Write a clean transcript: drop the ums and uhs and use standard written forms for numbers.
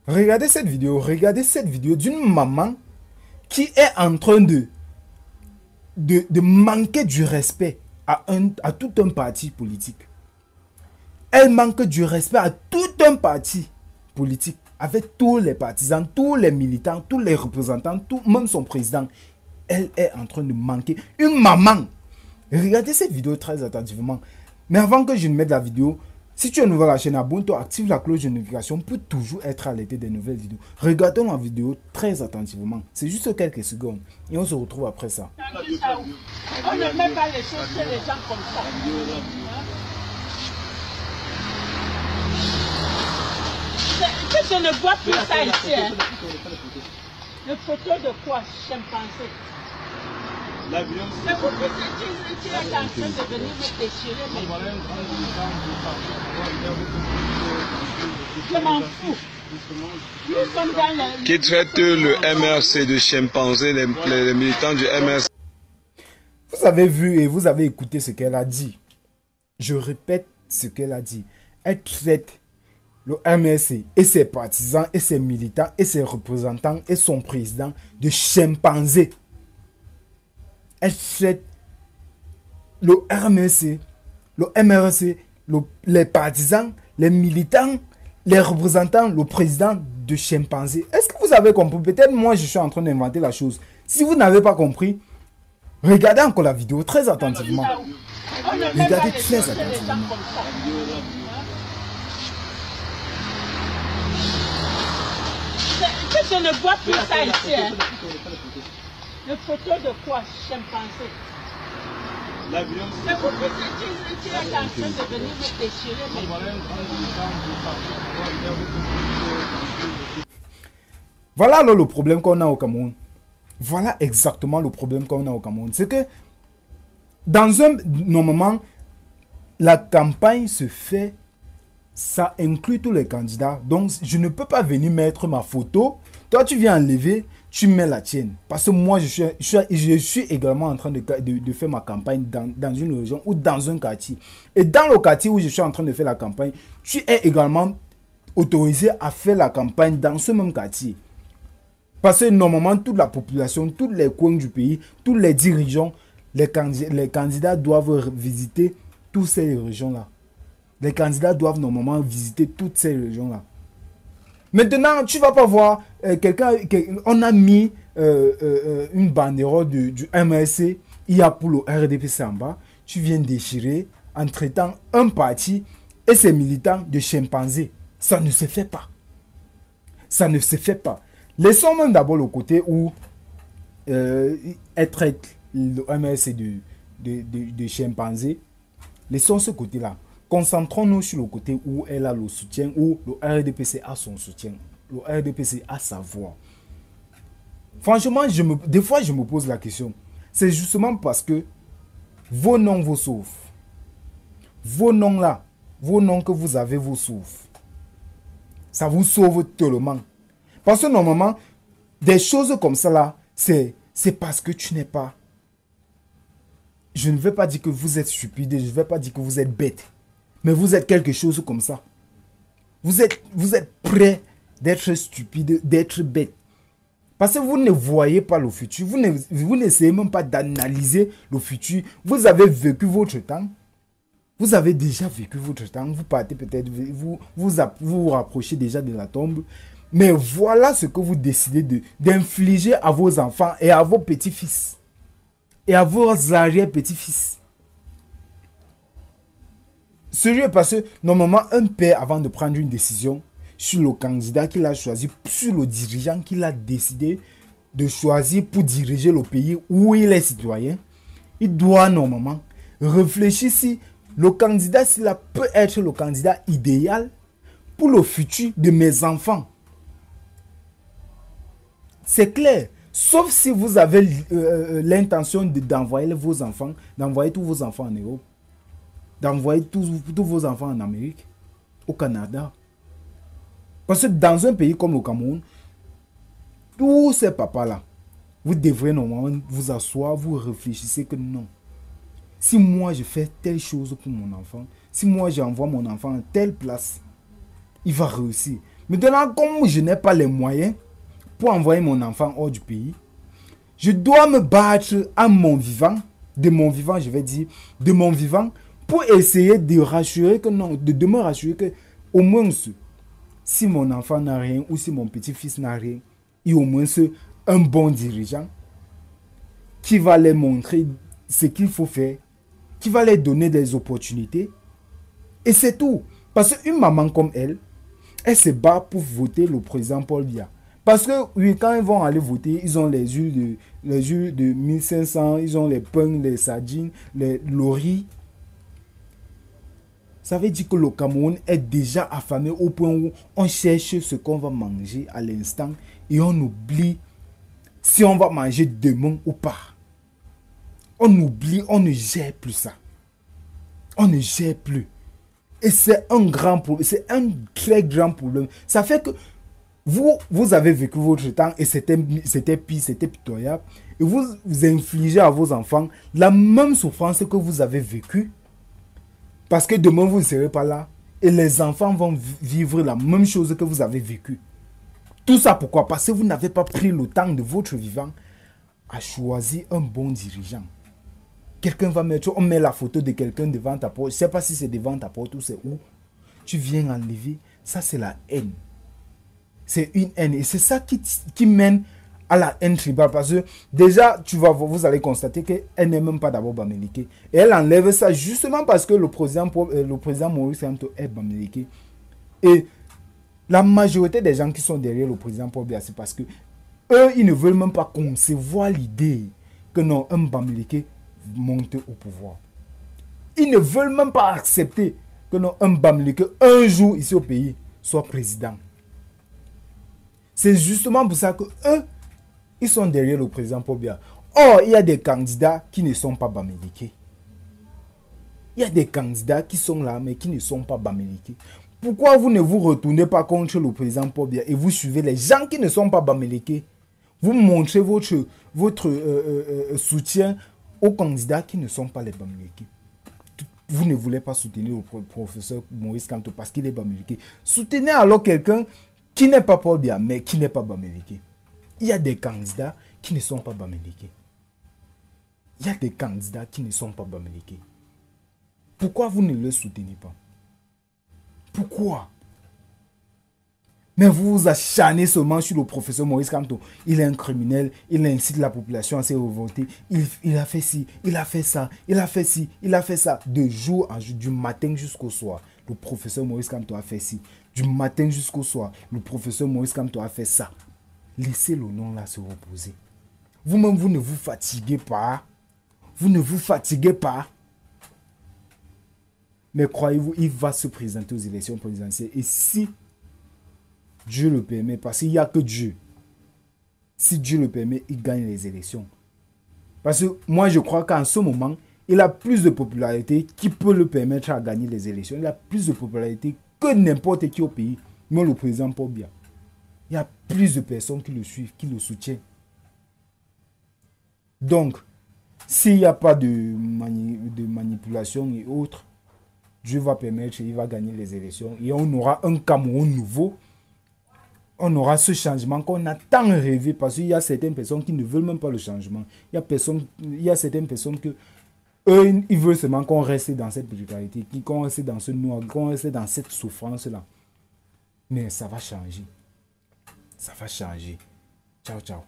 Regardez cette vidéo d'une maman qui est en train de manquer du respect à tout un parti politique. Elle manque du respect à tout un parti politique, avec tous les partisans, tous les militants, tous les représentants, même son président. Elle est en train de manquer une maman. Regardez cette vidéo très attentivement. Mais avant que je ne mette la vidéo, si tu es nouveau à la chaîne, abonne-toi, active la cloche de notification pour toujours être alerté des nouvelles vidéos. Regardons la vidéo très attentivement. C'est juste quelques secondes. Et on se retrouve après ça. On ne met pas les choses chez les gens comme ça. Je ne vois plus ça ici. Hein. Le photo de quoi, chimpanzé? C'est pour que tu es en train de venir me déchirer. Je m'en fous. Nous sommes dans le... Qui traite le MRC de chimpanzé, les militants du MRC. Vous avez vu et vous avez écouté ce qu'elle a dit. Je répète ce qu'elle a dit. Elle traite le MRC et ses partisans et ses militants et ses représentants et son président de chimpanzés. Elle traite le MRC, les partisans, les militants, les représentants, le président de chimpanzés. Est-ce que vous avez compris? Peut-être moi je suis en train d'inventer la chose. Si vous n'avez pas compris, regardez encore la vidéo très attentivement. Regardez très attentivement. Je ne vois plus ça ici. Hein. Le photo de quoi, chimpanzé? C'est pour que tu es en train de venir me déchirer. Voilà alors le problème qu'on a au Cameroun. Voilà exactement le problème qu'on a au Cameroun. C'est que normalement, la campagne se fait, ça inclut tous les candidats. Donc, je ne peux pas venir mettre ma photo. Toi, tu viens enlever, tu mets la tienne. Parce que moi, je suis également en train de faire ma campagne dans une région ou dans un quartier. Et dans le quartier où je suis en train de faire la campagne, tu es également autorisé à faire la campagne dans ce même quartier. Parce que normalement, toute la population, tous les coins du pays, tous les dirigeants, les candidats doivent visiter toutes ces régions-là. Les candidats doivent normalement visiter toutes ces régions-là. Maintenant, tu ne vas pas voir on a mis une banderole du MRC, il y a pour le RDPC en bas. Tu viens déchirer en traitant un parti et ses militants de chimpanzés. Ça ne se fait pas. Ça ne se fait pas. Laissons même d'abord le côté où elle traite le MRC de chimpanzés. Laissons ce côté-là. Concentrons-nous sur le côté où elle a le soutien, où le RDPC a son soutien. Le RDPC a sa voix. Franchement, des fois, je me pose la question. C'est justement parce que vos noms vous sauvent. Vos noms là, vos noms que vous avez vous sauvent. Ça vous sauve tellement. Parce que normalement, des choses comme ça là, c'est parce que tu n'es pas... Je ne vais pas dire que vous êtes stupide, je ne vais pas dire que vous êtes bête. Mais vous êtes quelque chose comme ça. Vous êtes prêt d'être stupide, d'être bête. Parce que vous ne voyez pas le futur. Vous n'essayez même pas d'analyser le futur. Vous avez vécu votre temps. Vous avez déjà vécu votre temps. Vous partez peut-être, vous rapprochez déjà de la tombe. Mais voilà ce que vous décidez d'infliger à vos enfants et à vos petits-fils. Et à vos arrière-petits-fils. Sérieux, parce que normalement, un père, avant de prendre une décision sur le candidat qu'il a choisi, sur le dirigeant qu'il a décidé de choisir pour diriger le pays où il est citoyen, il doit normalement réfléchir si le candidat, s'il peut être le candidat idéal pour le futur de mes enfants. C'est clair. Sauf si vous avez l'intention d'envoyer vos enfants, d'envoyer tous vos enfants en Europe, d'envoyer tous vos enfants en Amérique, au Canada. Parce que dans un pays comme le Cameroun, tous ces papas-là, vous devrez normalement vous asseoir, vous réfléchissez que non. Si moi je fais telle chose pour mon enfant, si moi j'envoie mon enfant à telle place, il va réussir. Maintenant, comme je n'ai pas les moyens pour envoyer mon enfant hors du pays, je dois me battre à mon vivant, de mon vivant, je vais dire, de mon vivant, pour essayer de rassurer que non, de me rassurer que au moins si mon enfant n'a rien ou si mon petit-fils n'a rien, il y a au moins un bon dirigeant qui va leur montrer ce qu'il faut faire, qui va leur donner des opportunités. Et c'est tout. Parce qu'une maman comme elle se bat pour voter le président Paul Biya. Parce que oui, quand ils vont aller voter, ils ont les jus de 1500, ils ont les pains, les sardines, le riz. Ça veut dire que le Cameroun est déjà affamé au point où on cherche ce qu'on va manger à l'instant et on oublie si on va manger demain ou pas. On oublie, on ne gère plus ça. On ne gère plus. Et c'est un grand problème, c'est un très grand problème. Ça fait que vous avez vécu votre temps et c'était pire, c'était pitoyable. Et vous infligez à vos enfants la même souffrance que vous avez vécue. Parce que demain, vous ne serez pas là. Et les enfants vont vivre la même chose que vous avez vécu. Tout ça pourquoi? Parce que vous n'avez pas pris le temps de votre vivant à choisir un bon dirigeant. Quelqu'un va mettre, on met la photo de quelqu'un devant ta porte. Je ne sais pas si c'est devant ta porte ou c'est où. Tu viens enlever. Ça, c'est la haine. C'est une haine. Et c'est ça qui mène à la haine tribale. Parce que déjà, vous allez constater qu'elle n'est même pas d'abord Bamileke. Et elle enlève ça justement parce que le président Maurice Kamto est Bamileke. Et la majorité des gens qui sont derrière le président Paul Biya, c'est parce que eux, ils ne veulent même pas concevoir l'idée que non, un Bamileke monte au pouvoir. Ils ne veulent même pas accepter que non, un Bamileke, un jour ici au pays, soit président. C'est justement pour ça que eux, ils sont derrière le président Paul Biya. Or, il y a des candidats qui ne sont pas Bamileke. Il y a des candidats qui sont là, mais qui ne sont pas Bamileke. Pourquoi vous ne vous retournez pas contre le président Paul Biya et vous suivez les gens qui ne sont pas Bamileke? Vous montrez votre soutien aux candidats qui ne sont pas les Bamileke. Vous ne voulez pas soutenir le professeur Maurice Kamto parce qu'il est Bamileke. Soutenez alors quelqu'un qui n'est pas Paul Biya, mais qui n'est pas Bamileke. Il y a des candidats qui ne sont pas Bamileke. Il y a des candidats qui ne sont pas Bamileke. Pourquoi vous ne le soutenez pas? Pourquoi? Mais vous vous acharnez seulement sur le professeur Maurice Kamto. Il est un criminel, il incite la population à se révolter. Il a fait ci, il a fait ça, il a fait ci, il a fait ça. De jour en jour, du matin jusqu'au soir, le professeur Maurice Kamto a fait ci. Du matin jusqu'au soir, le professeur Maurice Kamto a fait ça. Laissez le nom là se reposer. Vous-même, vous ne vous fatiguez pas. Vous ne vous fatiguez pas. Mais croyez-vous, il va se présenter aux élections présidentielles. Et si Dieu le permet, parce qu'il n'y a que Dieu. Si Dieu le permet, il gagne les élections. Parce que moi, je crois qu'en ce moment, il a plus de popularité qui peut le permettre à gagner les élections. Il a plus de popularité que n'importe qui au pays. Même le président Paul Biya. Il y a plus de personnes qui le suivent, qui le soutiennent. Donc, s'il n'y a pas de manipulation et autres, Dieu va permettre, il va gagner les élections. Et on aura un Cameroun nouveau. On aura ce changement qu'on a tant rêvé. Parce qu'il y a certaines personnes qui ne veulent même pas le changement. Il y a certaines personnes que eux, ils veulent seulement qu'on reste dans cette précarité, qu'on reste dans ce noir, qu'on reste dans cette souffrance-là. Mais ça va changer. Ça va changer. Ciao, ciao.